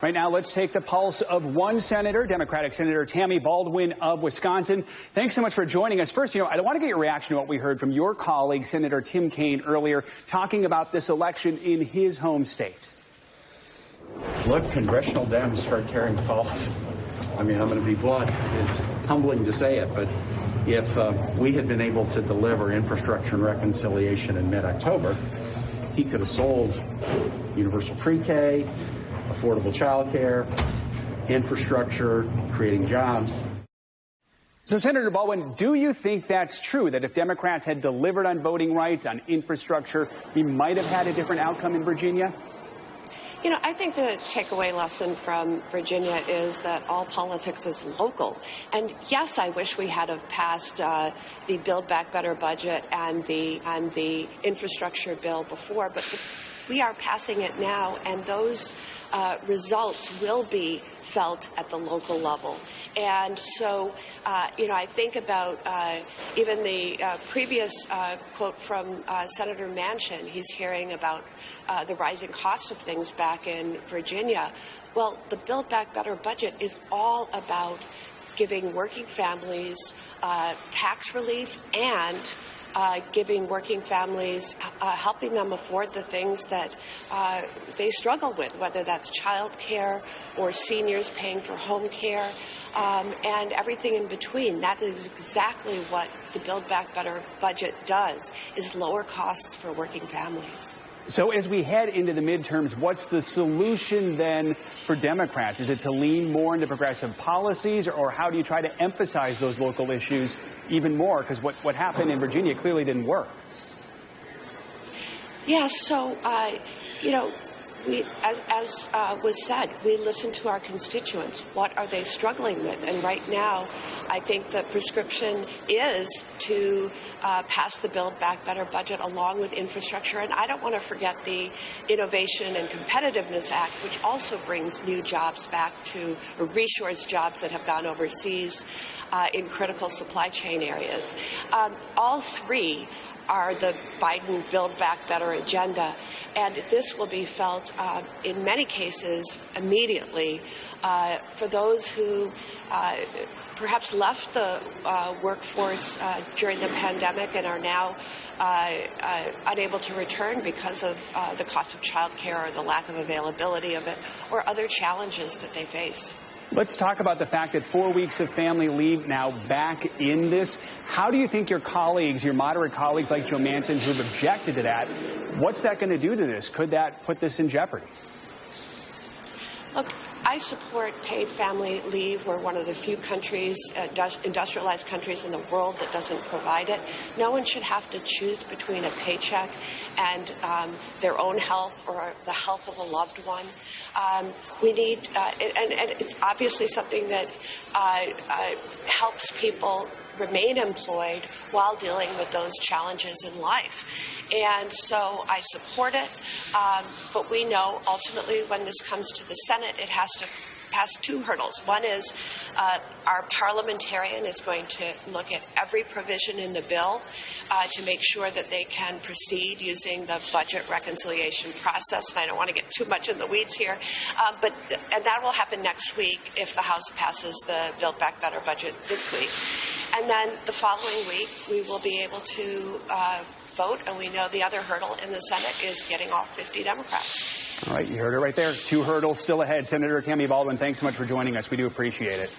Right now, let's take the pulse of one senator, Democratic Senator Tammy Baldwin of Wisconsin. Thanks so much for joining us. First, I want to get your reaction to what we heard from your colleague, Senator Tim Kaine, earlier, talking about this election in his home state. Look, congressional Dems start tearing the off. I mean, I'm going to be blunt. It's humbling to say it, but if we had been able to deliver infrastructure and reconciliation in mid-October, he could have sold universal pre-K, affordable child care, infrastructure, creating jobs. So, Senator Baldwin, do you think that's true, that if Democrats had delivered on voting rights, on infrastructure, we might have had a different outcome in Virginia? I think the takeaway lesson from Virginia is that all politics is local. And yes, I wish we had have passed the Build Back Better budget and the infrastructure bill before, but we are passing it now, and those results will be felt at the local level. And so, I think about even the previous quote from Senator Manchin. He's hearing about the rising cost of things back in Virginia. Well, the Build Back Better budget is all about giving working families tax relief and giving working families, helping them afford the things that they struggle with, whether that's child care or seniors paying for home care and everything in between. That is exactly what the Build Back Better budget does, is lower costs for working families. So as we head into the midterms, what's the solution then for Democrats? Is it to lean more into progressive policies, or how do you try to emphasize those local issues even more? Because what happened in Virginia clearly didn't work. Yeah, so, we, as was said, we listen to our constituents. What are they struggling with? And right now, I think the prescription is to pass the Build Back Better budget along with infrastructure. And I don't want to forget the Innovation and Competitiveness Act, which also brings new jobs back to, or reshores jobs that have gone overseas in critical supply chain areas. All three are the Biden Build Back Better agenda, and this will be felt in many cases immediately for those who perhaps left the workforce during the pandemic and are now unable to return because of the cost of child care or the lack of availability of it, or other challenges that they face. Let's talk about the fact that 4 weeks of family leave now back in this. How do you think your colleagues, your moderate colleagues like Joe Manchin, who have objected to that, what's that going to do to this? Could that put this in jeopardy? Look, I support paid family leave. We're one of the few countries, industrialized countries in the world that doesn't provide it. No one should have to choose between a paycheck and their own health or the health of a loved one. We need, and it's obviously something that helps people remain employed while dealing with those challenges in life. And so I support it, but we know ultimately when this comes to the Senate, it has to pass two hurdles. One is our parliamentarian is going to look at every provision in the bill to make sure that they can proceed using the budget reconciliation process. And I don't want to get too much in the weeds here, and that will happen next week if the House passes the Build Back Better budget this week. And then the following week, we will be able to vote, and we know the other hurdle in the Senate is getting all 50 Democrats. All right, you heard it right there. Two hurdles still ahead. Senator Tammy Baldwin, thanks so much for joining us. We do appreciate it.